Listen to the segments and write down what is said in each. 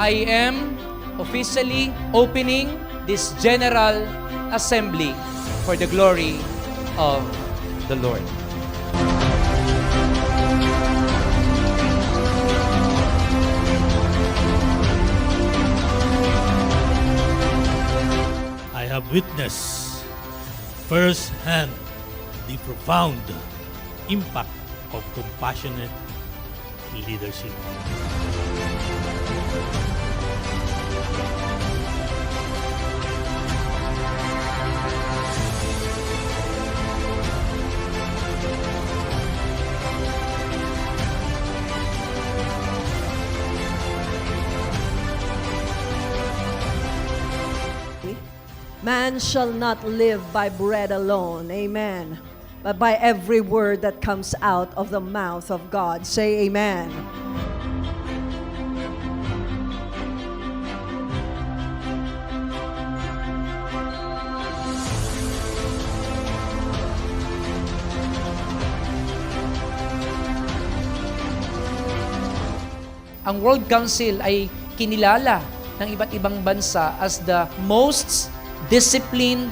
I am officially opening this General Assembly for the glory of the Lord. I have witnessed firsthand the profound impact of compassionate leadership. Man shall not live by bread alone, amen, but by every word that comes out of the mouth of God. Say amen. Ang World Council ay kinilala ng iba't ibang bansa as the most disciplined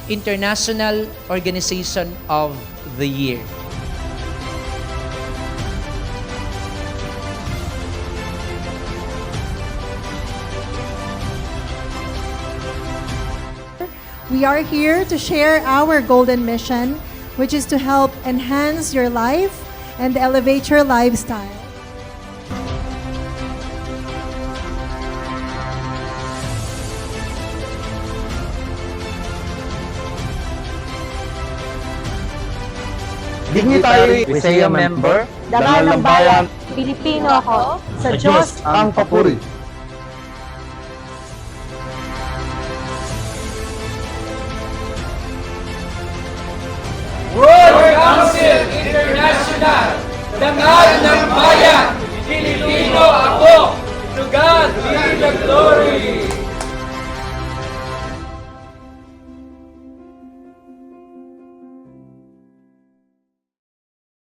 international organization of the year. We are here to share our golden mission, which is to help enhance your life and elevate your lifestyle. Dignitary Visaya member, Dangal ng Bayan, Pilipino ako, sa Diyos ang papuri. World Council International, Dangal ng Bayan, Pilipino ako, to God be the glory!